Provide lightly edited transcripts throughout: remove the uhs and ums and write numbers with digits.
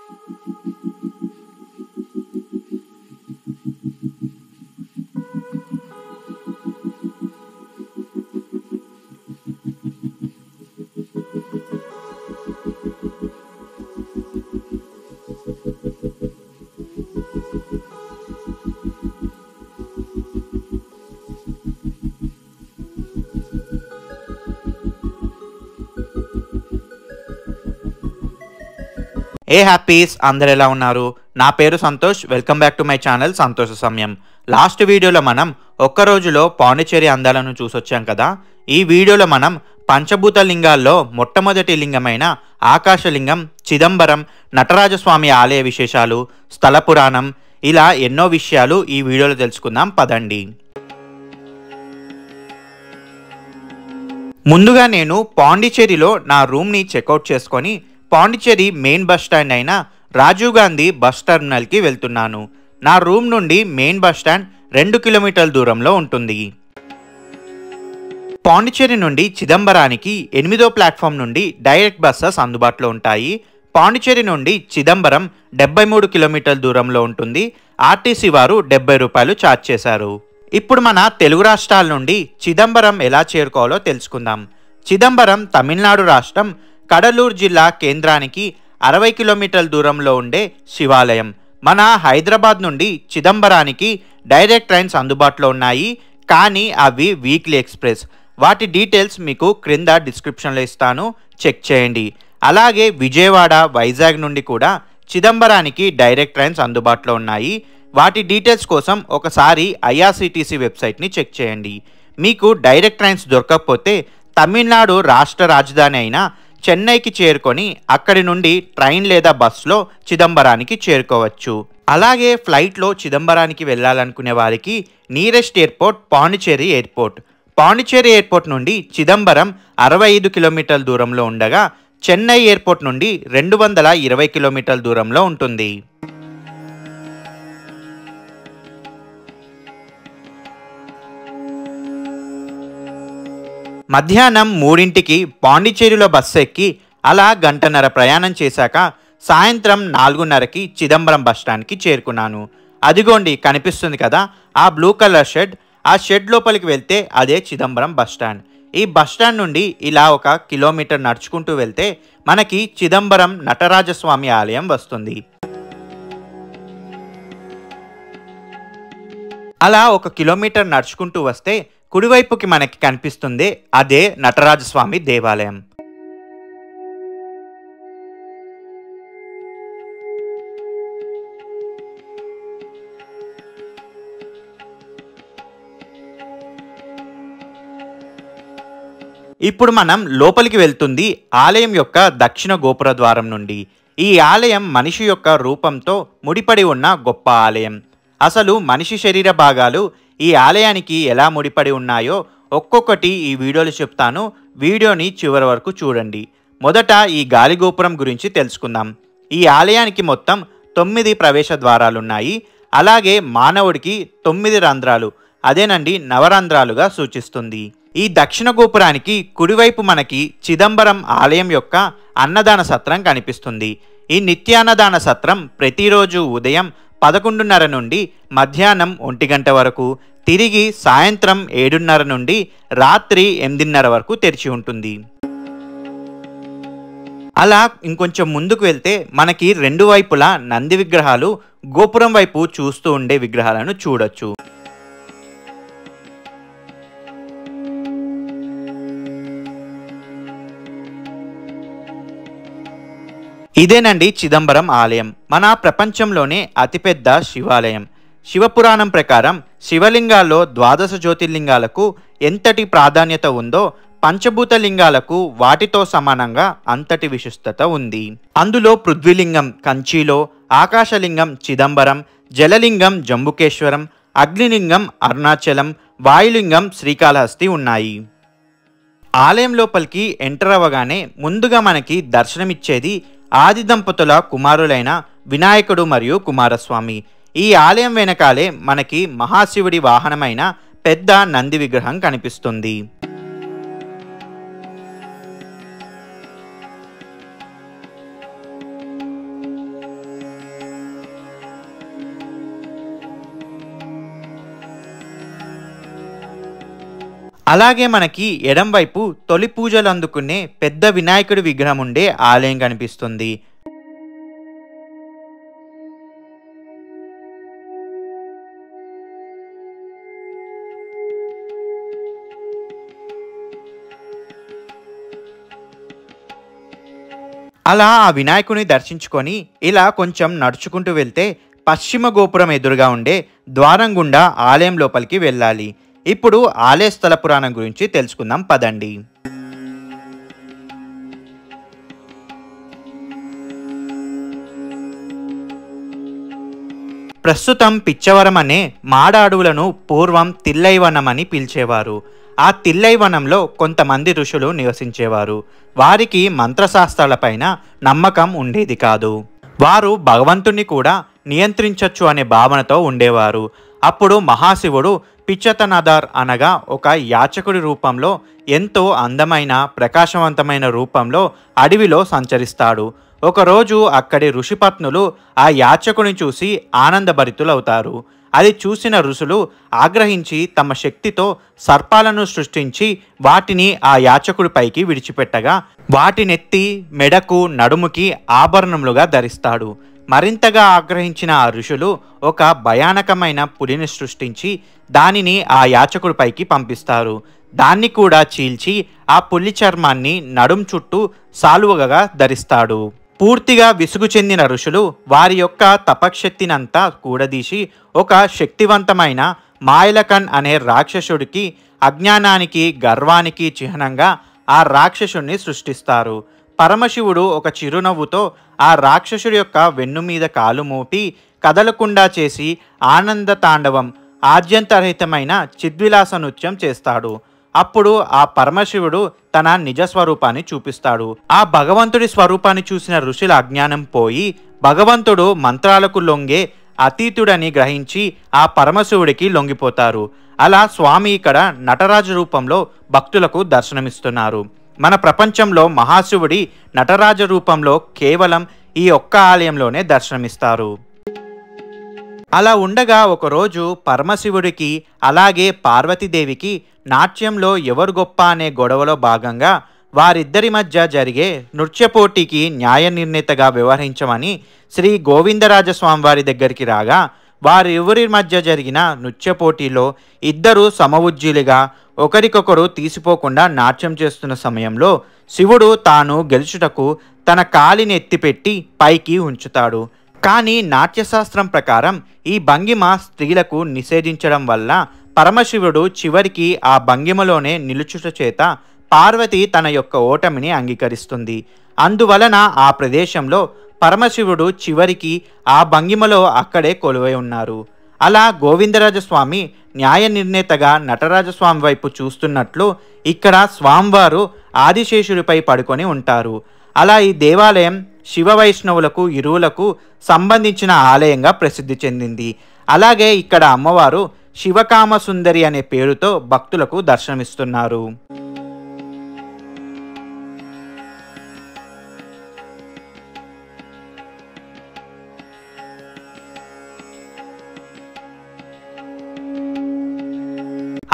ఏ happies అందరు ఎలా ఉన్నారు? నా పేరు Santosh. Welcome back to my channel సంతోష సమయం. లాస్ట్ వీడియోలో మనం ఒక్క రోజులో పాండిచ్చేరి అందాలను చూసొచ్చాం కదా. ఈ వీడియోలో మనం పంచభూత లింగాల్లో మొట్టమొదటి లింగమైన ఆకాశలింగం, చిదంబరం, నటరాజస్వామి ఆలయ విశేషాలు, స్థల పురాణం, ఇలా ఎన్నో విషయాలు ఈ వీడియోలో తెలుసుకుందాం. పదండి. ముందుగా నేను పాండిచ్చేరిలో నా రూమ్ని చెక్అవుట్ చేసుకొని పాండిచ్చేరి మెయిన్ బస్ స్టాండ్ అయిన రాజీవ్ గాంధీ బస్ టెర్మినల్కి వెళ్తున్నాను. నా రూమ్ నుండి మెయిన్ బస్ స్టాండ్ 2 కిలోమీటర్ల దూరంలో ఉంటుంది. పాండిచ్చేరి నుండి చిదంబరానికి 8వ ప్లాట్ఫామ్ నుండి డైరెక్ట్ బస్సెస్ అందుబాటులో ఉంటాయి. పాండిచ్చేరి నుండి చిదంబరం 73 కిలోమీటర్ల దూరంలో ఉంటుంది. ఆర్టీసీ వారు 70 రూపాయలు ఛార్జ్ చేశారు. ఇప్పుడు మన తెలుగు రాష్ట్రాల నుండి చిదంబరం ఎలా చేరుకోవాలో తెలుసుకుందాం. చిదంబరం తమిళనాడు రాష్ట్రం కడలూరు జిల్లా కేంద్రానికి 60 కిలోమీటర్ల దూరంలో ఉండే శివాలయం. మన హైదరాబాద్ నుండి చిదంబరానికి డైరెక్ట్ ట్రైన్స్ అందుబాటులో ఉన్నాయి, కానీ అవి వీక్లీ ఎక్స్ప్రెస్. వాటి డీటెయిల్స్ మీకు క్రింద డిస్క్రిప్షన్లో ఇస్తాను, చెక్ చేయండి. అలాగే విజయవాడ, వైజాగ్ నుండి కూడా చిదంబరానికి డైరెక్ట్ ట్రైన్స్ అందుబాటులో ఉన్నాయి. వాటి డీటెయిల్స్ కోసం ఒకసారి ఐఆర్సిటిసి వెబ్సైట్ని చెక్ చేయండి. మీకు డైరెక్ట్ ట్రైన్స్ దొరకకపోతే తమిళనాడు రాష్ట్ర రాజధాని అయిన చెన్నైకి చేరుకొని అక్కడి నుండి ట్రైన్ లేదా బస్సులో చిదంబరానికి చేరుకోవచ్చు. అలాగే ఫ్లైట్లో చిదంబరానికి వెళ్ళాలనుకునే వారికి nearest airport Pondicherry airport. Pondicherry airport నుండి చిదంబరం 65 కిలోమీటర్ల దూరంలో ఉండగా చెన్నై ఎయిర్పోర్ట్ నుండి 220 కిలోమీటర్ల దూరంలో ఉంటుంది. మధ్యాహ్నం 3ంటికి పాండిచ్చేరిలో బస్సు ఎక్కి అలా గంటన్నర ప్రయాణం చేశాక సాయంత్రం 4:30కి చిదంబరం బస్టాండ్కి చేరుకున్నాను. అదిగోండి కనిపిస్తుంది కదా ఆ బ్లూ కలర్ షెడ్. ఆ షెడ్ లోపలికి వెళ్తే అదే చిదంబరం బస్టాండ్. ఈ బస్టాండ్ నుండి ఇలా 1 కిలోమీటర్ నడుచుకుంటూ వెళ్తే మనకి చిదంబరం నటరాజస్వామి ఆలయం వస్తుంది. అలా 1 కిలోమీటర్ నడుచుకుంటూ వస్తే కుడివైపుకి మనకి కనిపిస్తుంది అదే నటరాజస్వామి దేవాలయం. ఇప్పుడు మనం లోపలికి వెళ్తుంది ఆలయం యొక్క దక్షిణ గోపుర ద్వారం నుండి. ఈ ఆలయం మనిషి యొక్క రూపంతో ముడిపడి ఉన్న గొప్ప ఆలయం. అసలు మనిషి శరీర భాగాలు ఈ ఆలయానికి ఎలా ముడిపడి ఉన్నాయో ఒక్కొక్కటి ఈ వీడియోలో చెప్తాను. వీడియోని చివరి వరకు చూడండి. మొదట ఈ గాలి గోపురం గురించి తెలుసుకుందాం. ఈ ఆలయానికి మొత్తం 9 ప్రవేశ ద్వారాలున్నాయి. అలాగే మానవుడికి 9 రంధ్రాలు, అదేనండి నవరంధ్రాలుగా సూచిస్తుంది. ఈ దక్షిణ గోపురానికి కుడివైపు మనకి చిదంబరం ఆలయం యొక్క అన్నదాన సత్రం కనిపిస్తుంది. ఈ నిత్యాన్నదాన సత్రం ప్రతిరోజు ఉదయం 11:30 నుండి మధ్యాహ్నం 1 గంట వరకు, తిరిగి సాయంత్రం 7:30 నుండి రాత్రి 8:30 వరకు తెరిచి ఉంటుంది. అలా ఇంకొంచెం ముందుకు వెళ్తే మనకి 2 వైపులా నంది విగ్రహాలు గోపురం వైపు చూస్తూ ఉండే విగ్రహాలను చూడొచ్చు. ఇదేనండి చిదంబరం ఆలయం. మన ప్రపంచంలోనే అతిపెద్ద శివాలయం. శివపురాణం ప్రకారం శివలింగాల్లో 12 జ్యోతిర్లింగాలకు ఎంతటి ప్రాధాన్యత ఉందో పంచభూత లింగాలకు వాటితో సమానంగా అంతటి విశిష్టత ఉంది. అందులో పృథ్వీలింగం కంచిలో, ఆకాశలింగం చిదంబరం, జలలింగం జంబుకేశ్వరం, అగ్నిలింగం అరుణాచలం, వాయులింగం శ్రీకాళహస్తి ఉన్నాయి. ఆలయం లోపలికి ఎంటర్ అవ్వగానే ముందుగా మనకి దర్శనమిచ్చేది ఆది దంపతుల కుమారులైన వినాయకుడు మరియు కుమారస్వామి. ఈ ఆలయం వెనకాలే మనకి మహాశివుడి వాహనమైన పెద్ద నంది విగ్రహం కనిపిస్తుంది. అలాగే మనకి ఎడం వైపు తొలి పూజలు అందుకునే పెద్ద వినాయకుడి విగ్రహం ఉండే ఆలయం కనిపిస్తుంది. అలా ఆ వినాయకుని దర్శించుకొని ఇలా కొంచెం నడుచుకుంటూ వెళ్తే పశ్చిమ గోపురం ఎదురుగా ఉండే ద్వారం గుండా ఆలయం లోపలికి వెళ్ళాలి. ఇప్పుడు ఆలయ స్థల పురాణం గురించి తెలుసుకుందాం పదండి. ప్రస్తుతం పిచ్చవరం అనే మాడ అడవులను పూర్వం తిల్లైవనం అని పిలిచేవారు. ఆ తిల్లైవనంలో కొంతమంది ఋషులు నివసించేవారు. వారికి మంత్రశాస్త్రాలపైన నమ్మకం ఉండేది కాదు. వారు భగవంతుణ్ణి కూడా నియంత్రించవచ్చు అనే భావనతో ఉండేవారు. అప్పుడు మహాశివుడు పిచ్చతనదార్ అనగా ఒక యాచకుడి రూపంలో ఎంతో అందమైన ప్రకాశవంతమైన రూపంలో అడవిలో సంచరిస్తాడు. ఒకరోజు అక్కడి ఋషిపత్నులు ఆ యాచకుని చూసి ఆనందభరితులవుతారు. అది చూసిన ఋషులు ఆగ్రహించి తమ శక్తితో సర్పాలను సృష్టించి వాటిని ఆ యాచకుడిపైకి విడిచిపెట్టగా వాటినెత్తి మెడకు నడుముకి ఆభరణములుగా ధరిస్తాడు. మరింతగా ఆగ్రహించిన ఆ ఋషులు ఒక భయానకమైన పులిని సృష్టించి దానిని ఆ యాచకుడిపైకి పంపిస్తారు. దాన్ని కూడా చీల్చి ఆ పులి చర్మాన్ని నడుం చుట్టూ సాలువగా ధరిస్తాడు. పూర్తిగా విసుగు చెందిన ఋషులు వారి యొక్క తపశక్తినంతా కూడదీసి ఒక శక్తివంతమైన మాయలకన్ అనే రాక్షసుడికి అజ్ఞానానికి గర్వానికి చిహ్నంగా ఆ రాక్షసుడిని సృష్టిస్తారు. పరమశివుడు ఒక చిరునవ్వుతో ఆ రాక్షసుడి యొక్క వెన్ను మీద కాలు మోపి కదలకుండా చేసి ఆనంద తాండవం ఆద్యంతరహితమైన చిద్విలాస నృత్యం చేస్తాడు. అప్పుడు ఆ పరమశివుడు తన నిజ స్వరూపాన్ని చూపిస్తాడు. ఆ భగవంతుడి స్వరూపాన్ని చూసిన ఋషుల అజ్ఞానం పోయి భగవంతుడు మంత్రాలకు లొంగే అతీతుడని గ్రహించి ఆ పరమశివుడికి లొంగిపోతారు. అలా స్వామి ఇక్కడ నటరాజు రూపంలో భక్తులకు దర్శనమిస్తున్నారు. మన ప్రపంచంలో మహాశివుడి నటరాజ రూపంలో కేవలం ఈ ఒక్క ఆలయంలోనే దర్శనమిస్తారు. అలా ఉండగా ఒకరోజు పరమశివుడికి అలాగే పార్వతీదేవికి నాట్యంలో ఎవరు గొప్ప అనే గొడవలో భాగంగా వారిద్దరి మధ్య జరిగే నృత్య పోటీకి న్యాయ నిర్ణేతగా వ్యవహరించమని శ్రీ గోవిందరాజస్వామి వారి దగ్గరికి రాగా వారిరువురి మధ్య జరిగిన నృత్య పోటీలో ఇద్దరు సమవుజ్జీలుగా ఒకరికొకరు తీసిపోకుండా నాట్యం చేస్తున్న సమయంలో శివుడు తాను గెలుచుటకు తన కాలిని ఎత్తిపెట్టి పైకి ఉంచుతాడు. కానీ నాట్యశాస్త్రం ప్రకారం ఈ భంగిమ స్త్రీలకు నిషేధించడం వల్ల పరమశివుడు చివరికి ఆ భంగిమలోనే నిలుచుట చేత పార్వతి తన యొక్క ఓటమిని అంగీకరిస్తుంది. అందువలన ఆ ప్రదేశంలో పరమశివుడు చివరికి ఆ భంగిమలో అక్కడే కొలువై ఉన్నారు. అలా గోవిందరాజస్వామి న్యాయ నిర్ణేతగా నటరాజస్వామి వైపు చూస్తున్నట్లు ఇక్కడ స్వామివారు ఆదిశేషుడిపై పడుకొని ఉంటారు. అలా ఈ దేవాలయం శివ వైష్ణవులకు ఇరువులకు సంబంధించిన ఆలయంగా ప్రసిద్ధి చెందింది. అలాగే ఇక్కడ అమ్మవారు శివకామ సుందరి అనే పేరుతో భక్తులకు దర్శనమిస్తున్నారు.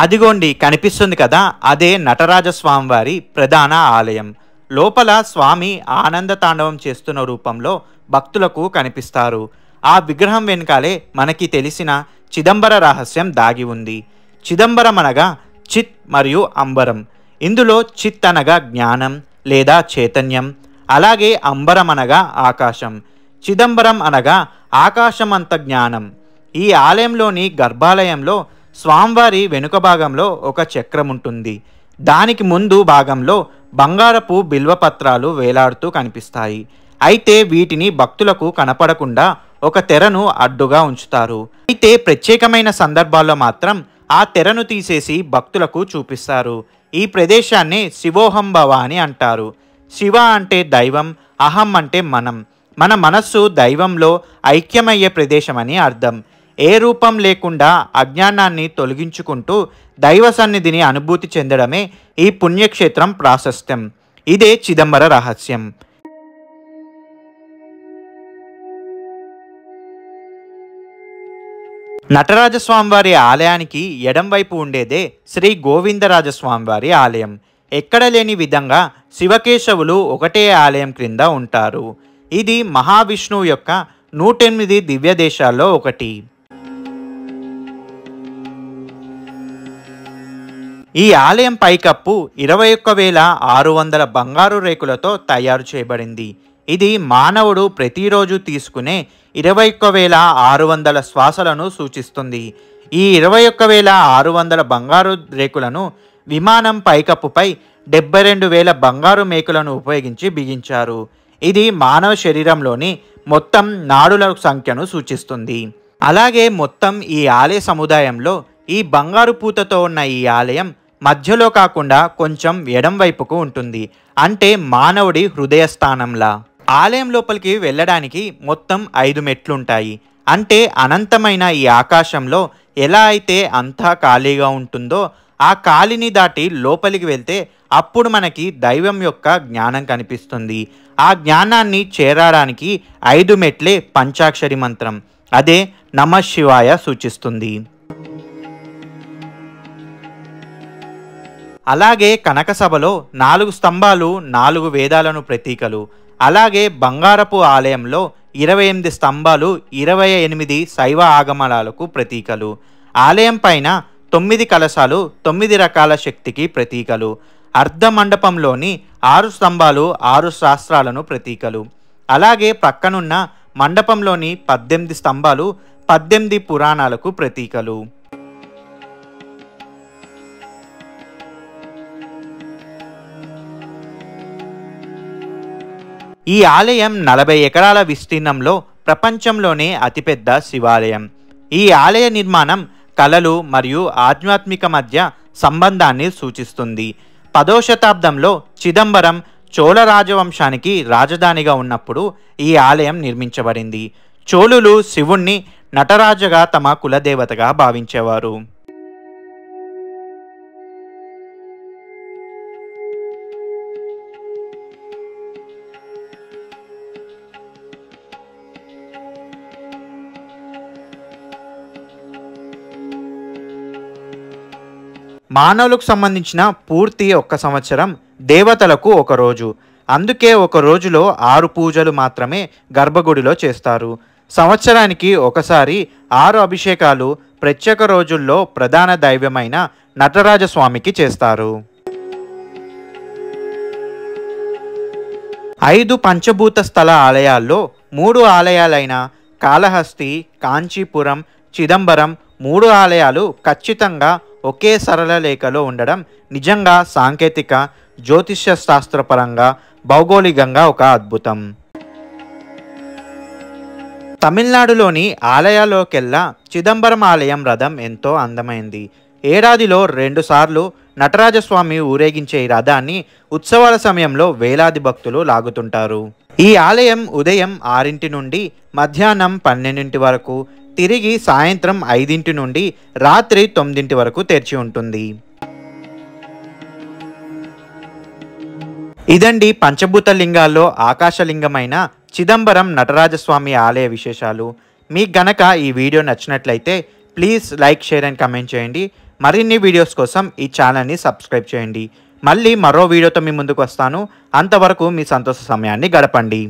అదిగోండి కనిపిస్తుంది కదా, అదే నటరాజస్వామి వారి ప్రధాన ఆలయం. లోపల స్వామి ఆనంద తాండవం చేస్తున్న రూపంలో భక్తులకు కనిపిస్తారు. ఆ విగ్రహం వెనకాలే మనకి తెలిసిన చిదంబర రహస్యం దాగి ఉంది. చిదంబరం అనగా చిత్ మరియు అంబరం. ఇందులో చిత్ అనగా జ్ఞానం లేదా చైతన్యం, అలాగే అంబరం అనగా ఆకాశం. చిదంబరం అనగా ఆకాశం అంత జ్ఞానం. ఈ ఆలయంలోని గర్భాలయంలో స్వామివారి వెనుక భాగంలో ఒక చక్రం ఉంటుంది. దానికి ముందు భాగంలో బంగారపు బిల్వపత్రాలు వేలాడుతూ కనిపిస్తాయి. అయితే వీటిని భక్తులకు కనపడకుండా ఒక తెరను అడ్డుగా ఉంచుతారు. అయితే ప్రత్యేకమైన సందర్భాల్లో మాత్రం ఆ తెరను తీసేసి భక్తులకు చూపిస్తారు. ఈ ప్రదేశాన్ని శివోహం భవ అని అంటారు. శివ అంటే దైవం, అహం అంటే మనం. మన మనస్సు దైవంలో ఐక్యమయ్యే ప్రదేశం అని అర్థం. ఏ రూపం లేకుండా అజ్ఞానాన్ని తొలగించుకుంటూ దైవ సన్నిధిని అనుభూతి చెందడమే ఈ పుణ్యక్షేత్రం ప్రాశస్త్యం. ఇదే చిదంబర రహస్యం. నటరాజస్వామివారి ఆలయానికి ఎడంవైపు ఉండేదే శ్రీ గోవిందరాజస్వామివారి ఆలయం. ఎక్కడ లేని విధంగా శివకేశవులు ఒకటే ఆలయం క్రింద ఉంటారు. ఇది మహావిష్ణువు యొక్క 108 దివ్య దేశాల్లో ఒకటి. ఈ ఆలయం పైకప్పు 21,600 బంగారు రేకులతో తయారు చేయబడింది. ఇది మానవుడు ప్రతిరోజు తీసుకునే 21,600 శ్వాసలను సూచిస్తుంది. ఈ 21,600 బంగారు రేకులను విమానం పైకప్పుపై 72,000 బంగారు మేకులను ఉపయోగించి బిగించారు. ఇది మానవ శరీరంలోని మొత్తం నాడుల సంఖ్యను సూచిస్తుంది. అలాగే మొత్తం ఈ ఆలయ సముదాయంలో ఈ బంగారు పూతతో ఉన్న ఈ ఆలయం మధ్యలో కాకుండా కొంచెం ఎడం వైపుకు ఉంటుంది. అంటే మానవుడి హృదయ స్థానంలా. ఆలయం లోపలికి వెళ్ళడానికి మొత్తం 5 మెట్లుంటాయి. అంటే అనంతమైన ఈ ఆకాశంలో ఎలా అయితే అంతా ఖాళీగా ఉంటుందో ఆ ఖాళీని దాటి లోపలికి వెళ్తే అప్పుడు మనకి దైవం యొక్క జ్ఞానం కనిపిస్తుంది. ఆ జ్ఞానాన్ని చేరడానికి 5 మెట్లే పంచాక్షరి మంత్రం. అదే నమః శివాయ సూచిస్తుంది. అలాగే కనక సభలో 4 స్తంభాలు 4 వేదాలను ప్రతీకలు. అలాగే బంగారపు ఆలయంలో 28 స్తంభాలు 28 శైవ ఆగమనాలకు ప్రతీకలు. ఆలయం పైన 9 కలశాలు 9 రకాల శక్తికి ప్రతీకలు. అర్ధ మండపంలోని 6 స్తంభాలు 6 శాస్త్రాలను ప్రతీకలు. అలాగే ప్రక్కనున్న మండపంలోని 18 స్తంభాలు 18 పురాణాలకు ప్రతీకలు. ఈ ఆలయం 40 ఎకరాల విస్తీర్ణంలో ప్రపంచంలోనే అతిపెద్ద శివాలయం. ఈ ఆలయ నిర్మాణం కళలు మరియు ఆధ్యాత్మిక మధ్య సంబంధాన్ని సూచిస్తుంది. 10వ శతాబ్దంలో చిదంబరం చోళ రాజవంశానికి రాజధానిగా ఉన్నప్పుడు ఈ ఆలయం నిర్మించబడింది. చోళులు శివుణ్ణి నటరాజగా తమ కులదేవతగా భావించేవారు. మానవులకు సంబంధించిన పూర్తి 1 సంవత్సరం, దేవతలకు 1 రోజు. అందుకే 1 రోజులో 6 పూజలు మాత్రమే గర్భగుడిలో చేస్తారు. సంవత్సరానికి ఒకసారి 6 అభిషేకాలు ప్రత్యేక రోజుల్లో ప్రధాన దైవమైన నటరాజస్వామికి చేస్తారు. 5 పంచభూత స్థల ఆలయాల్లో 3 ఆలయాలైన కాళహస్తి, కాంచీపురం, చిదంబరం 3 ఆలయాలు ఖచ్చితంగా ఒకే సరళ రేఖలో ఉండడం నిజంగా సాంకేతిక, జ్యోతిష్య శాస్త్రపరంగా, భౌగోళికంగా ఒక అద్భుతం. తమిళనాడులోని ఆలయాల్లోకెల్లా చిదంబరం ఆలయం రథం ఎంతో అందమైంది. ఏడాదిలో 2 సార్లు నటరాజస్వామి ఊరేగించే ఈ రథాన్ని ఉత్సవాల సమయంలో వేలాది భక్తులు లాగుతుంటారు. ఈ ఆలయం ఉదయం 6 నుండి మధ్యాహ్నం 12 వరకు, తిరిగి సాయంత్రం 5 నుండి రాత్రి 9 వరకు తెరిచి ఉంటుంది. ఇదండి పంచభూత లింగాల్లో ఆకాశలింగమైన చిదంబరం నటరాజస్వామి ఆలయ విశేషాలు. మీకు గనక ఈ వీడియో నచ్చినట్లయితే please like, share and comment చేయండి. మరిన్ని వీడియోస్ కోసం ఈ ఛానల్ని సబ్స్క్రైబ్ చేయండి. మళ్ళీ మరో వీడియోతో మీ ముందుకు వస్తాను. అంతవరకు మీ సంతోష సమయాన్ని గడపండి.